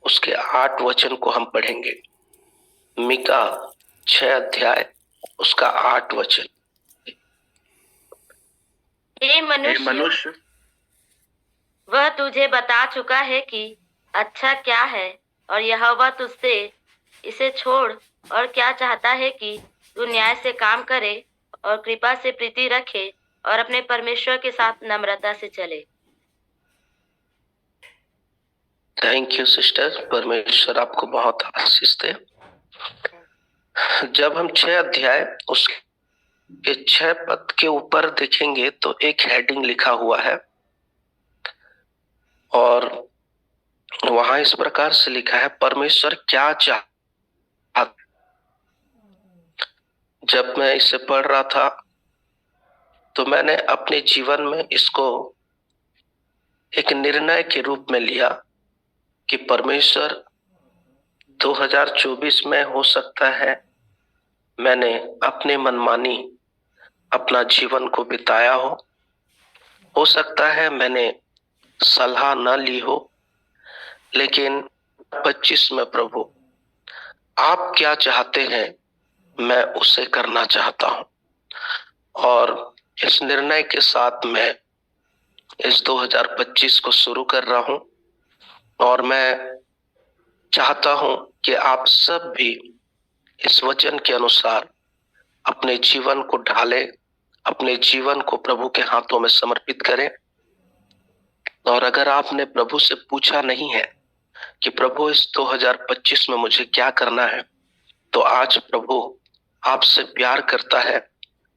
उसके 8 वचन को हम पढ़ेंगे। मीका 6 अध्याय उसका 8 वचन। हे मनुष्य, वह तुझे बता चुका है कि अच्छा क्या है, और यहोवा तुझसे इसे छोड़ और क्या चाहता है कि तू न्याय से काम करे और कृपा से प्रीति रखे और अपने परमेश्वर के साथ नम्रता से चले। थैंक यू सिस्टर, परमेश्वर आपको बहुत आशीष दे। जब हम 6 अध्याय उसके 6 पद के ऊपर देखेंगे तो एक हेडिंग लिखा हुआ है और वहां इस प्रकार से लिखा है, परमेश्वर क्या चाहता। जब मैं इसे पढ़ रहा था तो मैंने अपने जीवन में इसको एक निर्णय के रूप में लिया कि परमेश्वर 2024 में हो सकता है मैंने अपने मनमानी अपना जीवन को बिताया हो सकता है मैंने सलाह न ली हो, लेकिन 25 में प्रभु आप क्या चाहते हैं मैं उसे करना चाहता हूं। और इस निर्णय के साथ मैं इस 2025 को शुरू कर रहा हूं और मैं चाहता हूं कि आप सब भी इस वचन के अनुसार अपने जीवन को ढालें, अपने जीवन को प्रभु के हाथों में समर्पित करें। और अगर आपने प्रभु से पूछा नहीं है कि प्रभु इस 2025 में मुझे क्या करना है, तो आज प्रभु आपसे प्यार करता है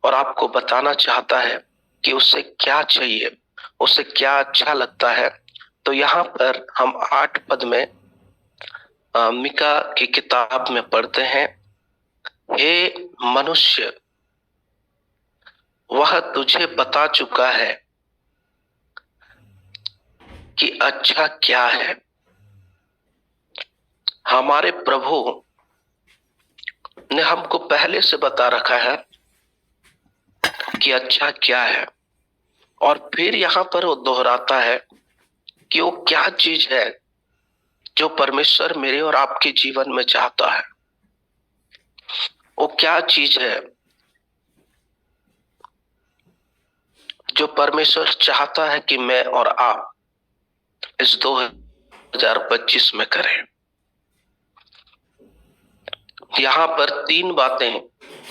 और आपको बताना चाहता है कि उसे क्या चाहिए, उसे क्या अच्छा लगता है। तो यहाँ पर हम 8 पद में मीका की किताब में पढ़ते हैं, हे मनुष्य, वह तुझे बता चुका है कि अच्छा क्या है। हमारे प्रभु ने हमको पहले से बता रखा है कि अच्छा क्या है, और फिर यहाँ पर वो दोहराता है कि वो क्या चीज है जो परमेश्वर मेरे और आपके जीवन में चाहता है। वो क्या चीज है जो परमेश्वर चाहता है कि मैं और आप इस 2025 में करें। यहाँ पर 3 बातें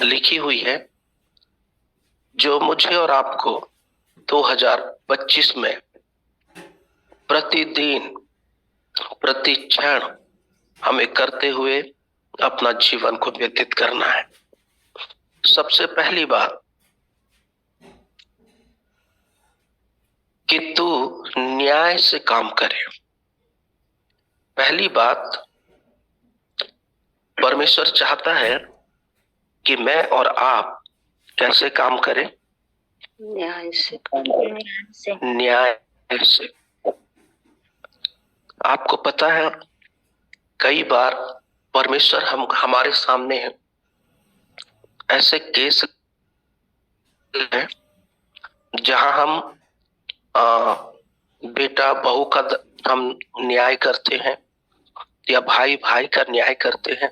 लिखी हुई है जो मुझे और आपको 2025 में प्रतिदिन प्रति क्षण हमें करते हुए अपना जीवन को व्यतीत करना है। सबसे पहली बात कि तू न्याय से काम करे। पहली बात, परमेश्वर चाहता है कि मैं और आप कैसे काम करें? न्याय से। आपको पता है कई बार परमेश्वर हमारे सामने है ऐसे केस हैं जहां हम बेटा बहू का हम न्याय करते हैं, या भाई भाई का न्याय करते हैं,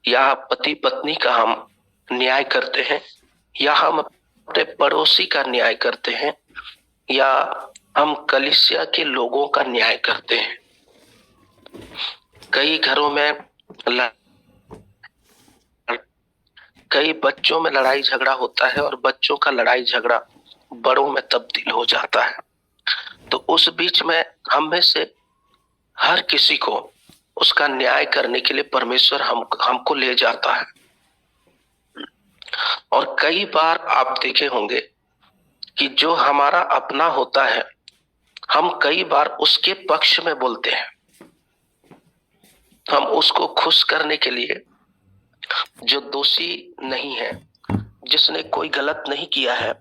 या पति पत्नी का हम न्याय करते हैं, या हम अपने पड़ोसी का न्याय करते हैं, या हम कलीसिया के लोगों का न्याय करते हैं। कई घरों में कई बच्चों में लड़ाई झगड़ा होता है और बच्चों का लड़ाई झगड़ा बड़ों में तब्दील हो जाता है। तो उस बीच में हम में से हर किसी को उसका न्याय करने के लिए परमेश्वर हमको ले जाता है। और कई बार आप देखे होंगे कि जो हमारा अपना होता है हम कई बार उसके पक्ष में बोलते हैं। हम उसको खुश करने के लिए, जो दोषी नहीं है, जिसने कोई गलत नहीं किया है,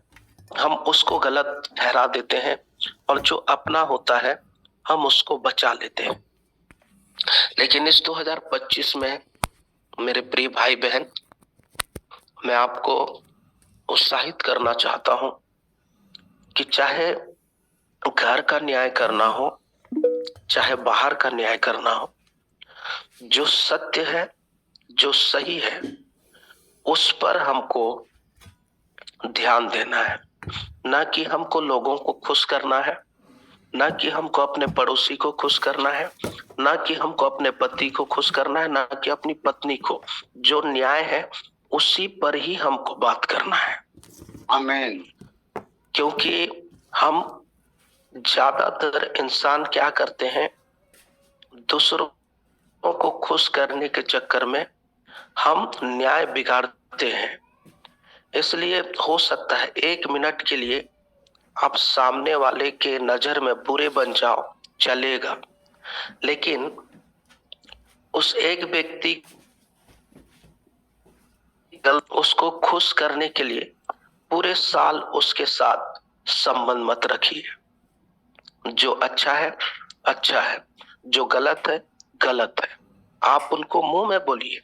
हम उसको गलत ठहरा देते हैं, और जो अपना होता है हम उसको बचा लेते हैं। लेकिन इस 2025 में मेरे प्रिय भाई बहन, मैं आपको उत्साहित करना चाहता हूं कि चाहे घर का न्याय करना हो, चाहे बाहर का न्याय करना हो, जो सत्य है, जो सही है, उस पर हमको ध्यान देना है। ना कि हमको लोगों को खुश करना है, ना कि हमको अपने पड़ोसी को खुश करना है, ना कि हमको अपने पति को खुश करना है, ना कि अपनी पत्नी को। जो न्याय है उसी पर ही हमको बात करना है। आमीन। क्योंकि हम ज्यादातर इंसान क्या करते हैं, दूसरों को खुश करने के चक्कर में हम न्याय बिगाड़ते हैं। इसलिए हो सकता है 1 मिनट के लिए आप सामने वाले के नजर में बुरे बन जाओ, चलेगा, लेकिन उस एक व्यक्ति उसको खुश करने के लिए पूरे साल उसके साथ संबंध मत रखिए। जो अच्छा है अच्छा है, जो गलत है गलत है, आप उनको मुंह में बोलिए।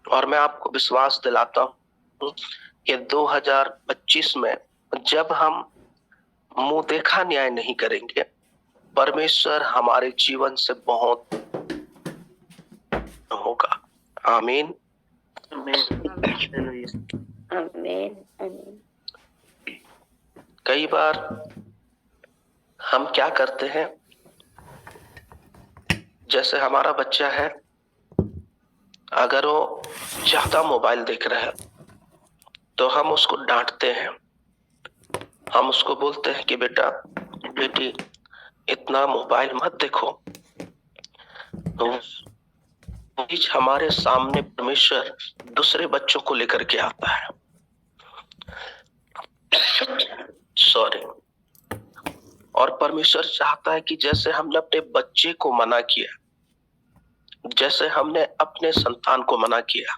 और मैं आपको विश्वास दिलाता हूँ कि 2025 में जब हम मुंह देखा न्याय नहीं करेंगे, परमेश्वर हमारे जीवन से बहुत होगा। आमीन। कई बार हम क्या करते हैं, जैसे हमारा बच्चा है, अगर वो ज्यादा मोबाइल देख रहा है तो हम उसको डांटते हैं। हम उसको बोलते हैं कि बेटा बेटी इतना मोबाइल मत देखो। तो बीच हमारे सामने परमेश्वर दूसरे बच्चों को लेकर के आता है। सॉरी। और परमेश्वर चाहता है कि जैसे हमने अपने बच्चे को मना किया, जैसे हमने अपने संतान को मना किया,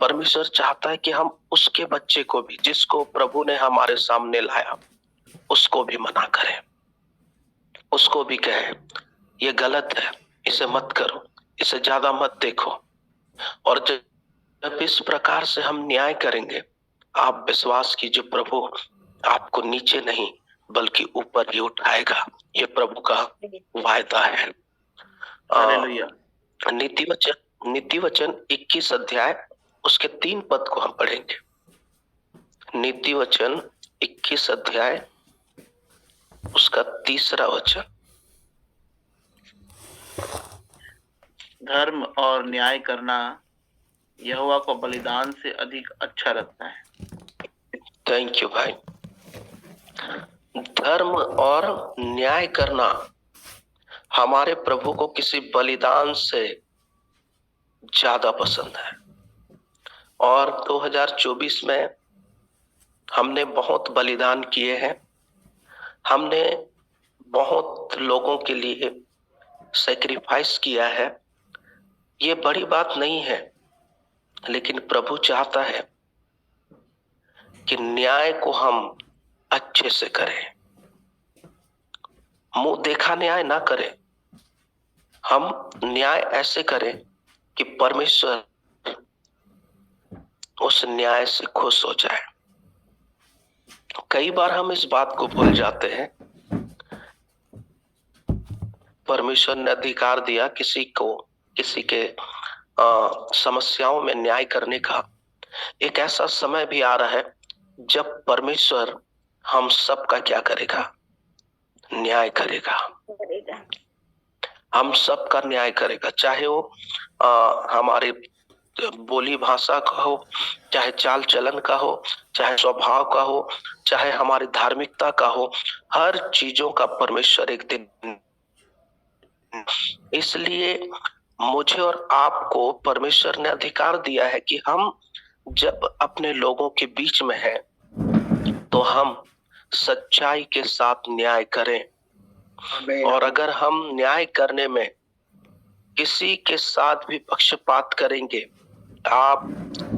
परमेश्वर चाहता है कि हम उसके बच्चे को भी, जिसको प्रभु ने हमारे सामने लाया, उसको भी मना करें, उसको भी कहें ये गलत है, इसे मत करो, इसे ज्यादा मत देखो। और जब इस प्रकार से हम न्याय करेंगे, आप विश्वास कीजिए प्रभु आपको नीचे नहीं बल्कि ऊपर ही उठाएगा। ये प्रभु का वायदा है। नीति वचन 21 अध्याय उसके 3 पद को हम पढ़ेंगे। नीति वचन 21 अध्याय उसका 3रा वचन। धर्म और न्याय करना यहोवा को बलिदान से अधिक अच्छा लगता है। थैंक यू भाई। धर्म और न्याय करना हमारे प्रभु को किसी बलिदान से ज्यादा पसंद है। और 2024 में हमने बहुत बलिदान किए हैं, हमने बहुत लोगों के लिए सैक्रिफाइस किया है। ये बड़ी बात नहीं है, लेकिन प्रभु चाहता है कि न्याय को हम अच्छे से करें, मुंह देखा न्याय ना करें। हम न्याय ऐसे करें कि परमेश्वर उस न्याय से खुश हो जाए। कई बार हम इस बात को भूल जाते हैं, परमेश्वर ने अधिकार दिया किसी को किसी के समस्याओं में न्याय करने का। एक ऐसा समय भी आ रहा है जब परमेश्वर हम सब का क्या करेगा, न्याय करेगा। हम सब का न्याय करेगा, चाहे वो हमारे बोली भाषा का हो, चाहे चाल चलन का हो, चाहे स्वभाव का हो, चाहे हमारी धार्मिकता का हो, हर चीजों का परमेश्वर एक दिन। इसलिए मुझे और आपको परमेश्वर ने अधिकार दिया है कि हम जब अपने लोगों के बीच में हैं तो हम सच्चाई के साथ न्याय करें। और अगर हम न्याय करने में किसी के साथ भी पक्षपात करेंगे, आप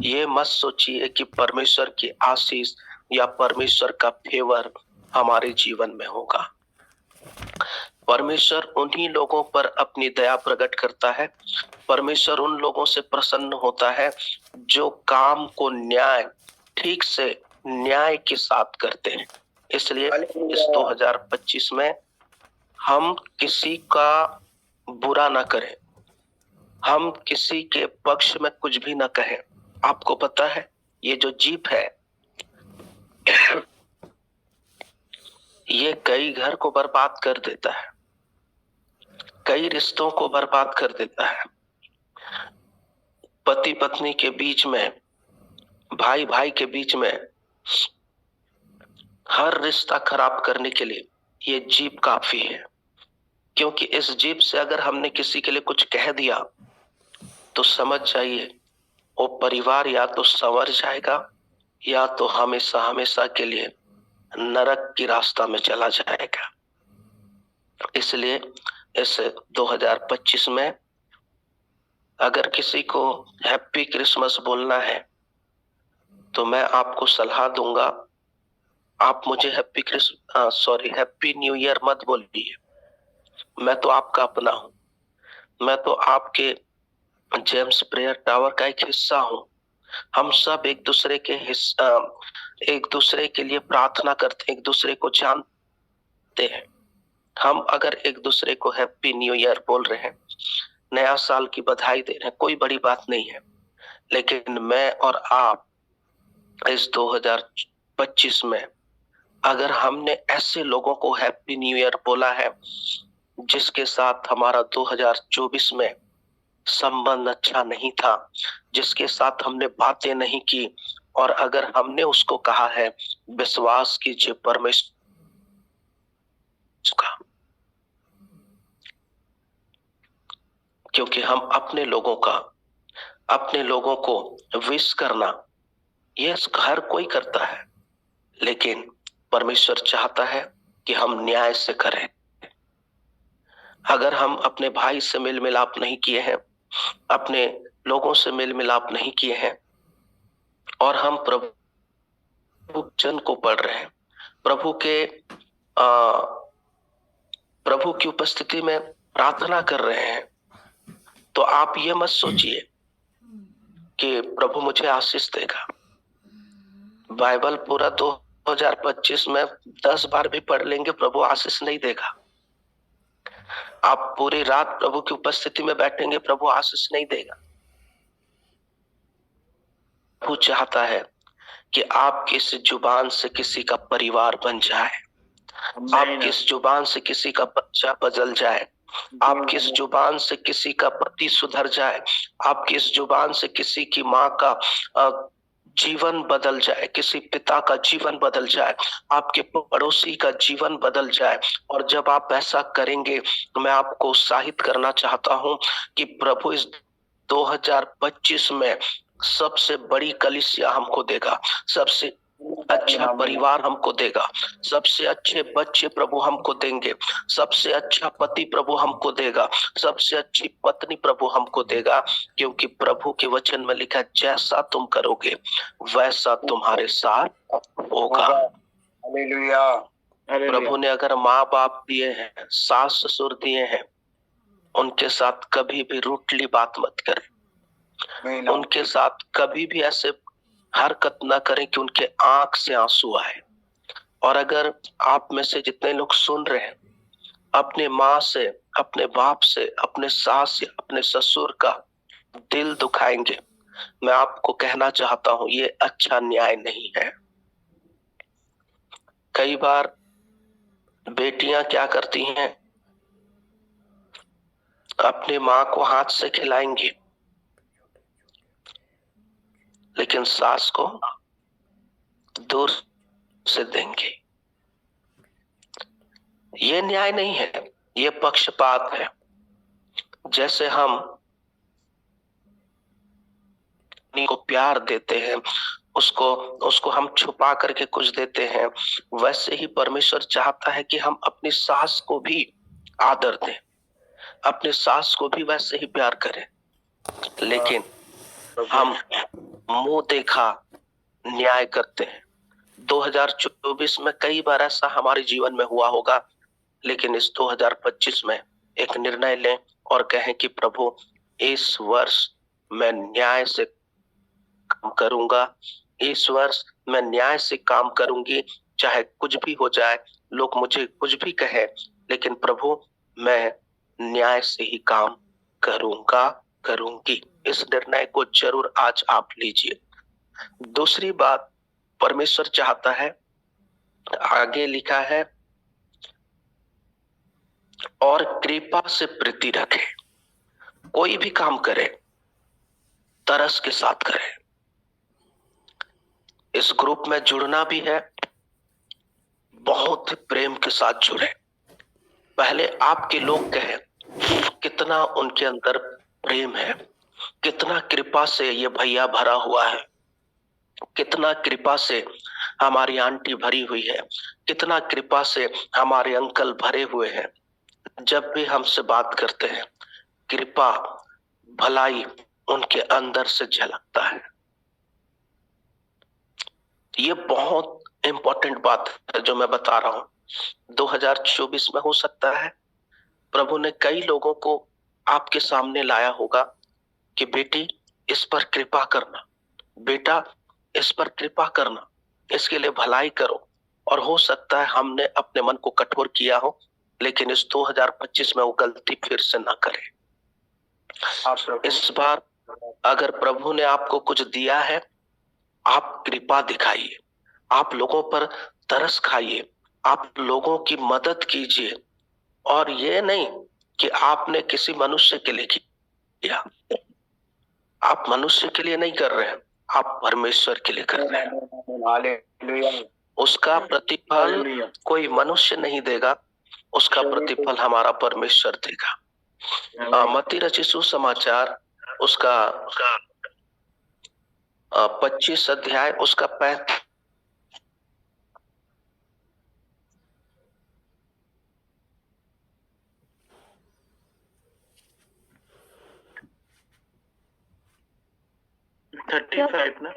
ये मत सोचिए कि परमेश्वर की आशीष या परमेश्वर का फेवर हमारे जीवन में होगा। परमेश्वर उन्हीं लोगों पर अपनी दया प्रकट करता है, परमेश्वर उन लोगों से प्रसन्न होता है जो काम को न्याय ठीक से न्याय के साथ करते हैं। इसलिए इस 2025 में हम किसी का बुरा ना करें, हम किसी के पक्ष में कुछ भी ना कहें। आपको पता है ये जो जीप है ये कई घर को बर्बाद कर देता है, कई रिश्तों को बर्बाद कर देता है। पति पत्नी के बीच में, भाई भाई के बीच में, हर रिश्ता खराब करने के लिए ये जीप काफी है। क्योंकि इस जीप से अगर हमने किसी के लिए कुछ कह दिया तो समझ जाइए वो परिवार या तो संवर जाएगा या तो हमेशा हमेशा के लिए नरक की रास्ता में चला जाएगा। इसलिए इस 2025 में अगर किसी को हैप्पी क्रिसमस बोलना है तो मैं आपको सलाह दूंगा, आप मुझे हैप्पी न्यू ईयर मत बोलिए। मैं तो आपका अपना हूं, मैं तो आपके जेम्स प्रेयर टावर का एक हिस्सा हूं। हम सब एक दूसरे के लिए प्रार्थना करते हैं, एक दूसरे को जानते हैं। हम अगर एक दूसरे को हैप्पी न्यू ईयर बोल रहे हैं, नया साल की बधाई दे रहे हैं, कोई बड़ी बात नहीं है। लेकिन मैं और आप इस 2025 में अगर हमने ऐसे लोगों को हैप्पी न्यू ईयर बोला है जिसके साथ हमारा 2024 में संबंध अच्छा नहीं था, जिसके साथ हमने बातें नहीं की, और अगर हमने उसको कहा है विश्वास कीजिए परमेश्वर का, क्योंकि हम अपने लोगों को विश करना ये हर कोई करता है, लेकिन परमेश्वर चाहता है कि हम न्याय से करें। अगर हम अपने भाई से मेल मिलाप नहीं किए हैं, अपने लोगों से मेल मिलाप नहीं किए हैं, और हम प्रभु वचन को पढ़ रहे हैं, प्रभु की उपस्थिति में प्रार्थना कर रहे हैं, तो आप ये मत सोचिए कि प्रभु मुझे आशीष देगा। बाइबल पूरा 2025 में 10 बार भी पढ़ लेंगे, प्रभु आशीष नहीं देगा। आप पूरी रात प्रभु की उपस्थिति में बैठेंगे, प्रभु आशीष नहीं देगा। प्रभु चाहता है कि आपकी इस जुबान से किसी का परिवार बन जाए, आपकी इस जुबान से किसी का बच्चा बदल जाए, आपकी इस जुबान से किसी का पति सुधर जाए, आपकी इस जुबान से किसी की माँ का जीवन बदल जाए, किसी पिता का जीवन बदल जाए, आपके पड़ोसी का जीवन बदल जाए। और जब आप ऐसा करेंगे तो मैं आपको उत्साहित करना चाहता हूं कि प्रभु इस 2025 में सबसे बड़ी कलीसिया हमको देगा, सबसे अच्छा परिवार हमको देगा, सबसे अच्छे बच्चे प्रभु हमको देंगे, सबसे अच्छा पति प्रभु हमको देगा, सबसे अच्छी पत्नी प्रभु हमको देगा। क्योंकि प्रभु के वचन में लिखा है, जैसा तुम करोगे वैसा तुम्हारे साथ होगा। हालेलुया। प्रभु ने अगर माँ बाप दिए हैं, सास ससुर दिए हैं, उनके साथ कभी भी रूठली बात मत करें, उनके साथ कभी भी ऐसे हरकत ना करें कि उनके आंख से आंसू आए। और अगर आप में से जितने लोग सुन रहे हैं, अपने माँ से, अपने बाप से, अपने सास से, अपने ससुर का दिल दुखाएंगे, मैं आपको कहना चाहता हूं ये अच्छा न्याय नहीं है। कई बार बेटियां क्या करती हैं, अपने माँ को हाथ से खिलाएंगी लेकिन सास को दूर से देंगे। ये न्याय नहीं है, ये पक्षपात है। जैसे हम को प्यार देते हैं, उसको हम छुपा करके कुछ देते हैं, वैसे ही परमेश्वर चाहता है कि हम अपनी सास को भी आदर दें, अपने सास को भी वैसे ही प्यार करें। लेकिन हम मुंह देखा न्याय करते हैं। 2024 में कई बार ऐसा हमारे जीवन में हुआ होगा, लेकिन इस 2025 में एक निर्णय लें और कहें कि प्रभु इस वर्ष मैं न्याय से काम करूंगा, इस वर्ष मैं न्याय से काम करूंगी, चाहे कुछ भी हो जाए, लोग मुझे कुछ भी कहे, लेकिन प्रभु मैं न्याय से ही काम करूंगी। इस निर्णय को जरूर आज आप लीजिए। दूसरी बात, परमेश्वर चाहता है, आगे लिखा है, और कृपा से प्रीति रखे। कोई भी काम करे तरस के साथ करे। इस ग्रुप में जुड़ना भी है, बहुत प्रेम के साथ जुड़े। पहले आपके लोग कहें कितना उनके अंदर प्रेम है, कितना कृपा से ये भैया भरा हुआ है, कितना कृपा से हमारी आंटी भरी हुई है, कितना कृपा से हमारे अंकल भरे हुए हैं। जब भी हमसे बात करते हैं कृपा भलाई उनके अंदर से झलकता है। ये बहुत इंपॉर्टेंट बात है जो मैं बता रहा हूं। 2024 में हो सकता है प्रभु ने कई लोगों को आपके सामने लाया होगा कि बेटी इस पर कृपा करना, बेटा इस पर कृपा करना, इसके लिए भलाई करो। और हो सकता है हमने अपने मन को कठोर किया हो, लेकिन इस 2025 में वो गलती फिर से ना करें। इस बार अगर प्रभु ने आपको कुछ दिया है, आप कृपा दिखाइए, आप लोगों पर तरस खाइए, आप लोगों की मदद कीजिए। और ये नहीं कि आपने किसी मनुष्य के लिए किया, आप मनुष्य के लिए नहीं कर रहे हैं, आप परमेश्वर के लिए कर रहे हैं। हालेलुया। उसका प्रतिफल कोई मनुष्य नहीं देगा, उसका प्रतिफल हमारा परमेश्वर देगा। मत्ती रचित सुसमाचार उसका 25 अध्याय उसका 35 ना।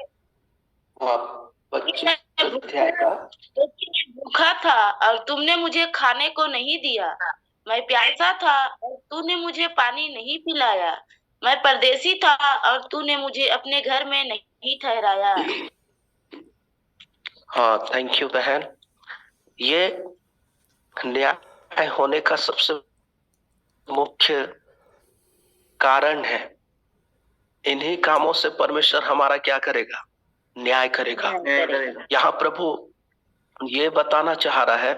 25 अध्याय का भूखा था और तुमने मुझे खाने को नहीं दिया, मैं प्यासा था और तूने मुझे पानी नहीं पिलाया, मैं परदेसी था और तूने मुझे अपने घर में नहीं ठहराया। हाँ, थैंक यू बहन। ये न्याय होने का सबसे मुख्य कारण है। इन्हीं कामों से परमेश्वर हमारा क्या करेगा? न्याय करेगा। यहाँ प्रभु ये बताना चाह रहा है,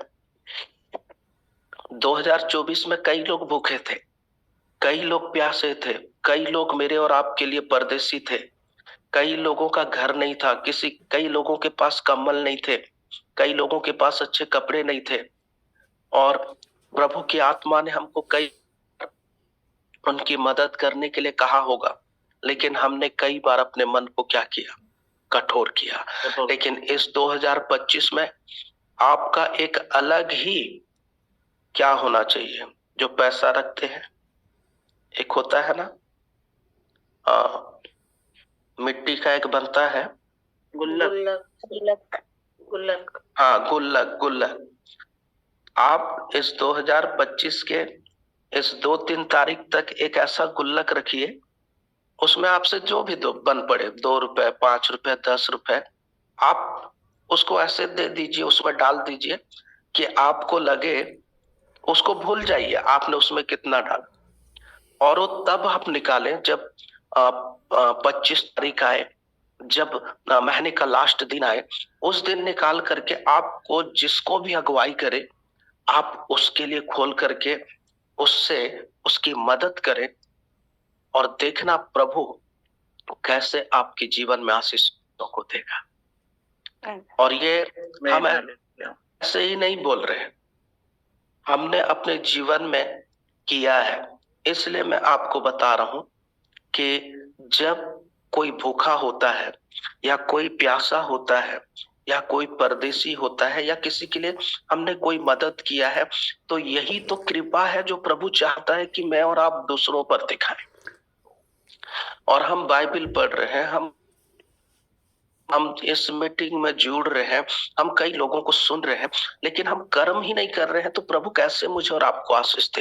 2024 में कई लोग भूखे थे, कई लोग प्यासे थे, कई लोग मेरे और आपके लिए परदेसी थे, कई लोगों का घर नहीं था, कई लोगों के पास कंबल नहीं थे, कई लोगों के पास अच्छे कपड़े नहीं थे। और प्रभु की आत्मा ने हमको कई उनकी मदद करने के लिए कहा होगा, लेकिन हमने कई बार अपने मन को क्या किया? कठोर किया। लेकिन इस 2025 में आपका एक अलग ही क्या होना चाहिए? जो पैसा रखते हैं, एक होता है ना मिट्टी का एक बनता है गुल्लक। हाँ, गुल्लक। आप इस 2025 के इस 2-3 तारीख तक एक ऐसा गुल्लक रखिए, उसमें आपसे जो भी बन पड़े, 2 रुपए, 5 रुपए, 10 रुपए, आप उसको ऐसे दे दीजिए, उसमें डाल दीजिए कि आपको लगे, उसको भूल जाइए आपने उसमें कितना डाला। और वो तब आप निकालें जब 25 तारीख आए, जब महीने का लास्ट दिन आए, उस दिन निकाल करके आपको जिसको भी अगुवाई करे, आप उसके लिए खोल करके उससे उसकी मदद करें और देखना प्रभु कैसे आपके जीवन में आशीषों को देगा। और ये हम ऐसे ही नहीं बोल रहे हैं, हमने अपने जीवन में किया है। इसलिए मैं आपको बता रहा हूं कि जब कोई भूखा होता है या कोई प्यासा होता है या कोई परदेसी होता है या किसी के लिए हमने कोई मदद किया है, तो यही तो कृपा है जो प्रभु चाहता है कि मैं और आप दूसरों पर दिखाएं। और हम बाइबल पढ़ रहे हैं, हम इस मीटिंग में जुड़ रहे हैं, हम कई लोगों को सुन रहे हैं, लेकिन हम कर्म ही नहीं कर रहे हैं, तो प्रभु कैसे मुझे और आपको आशीष देगा?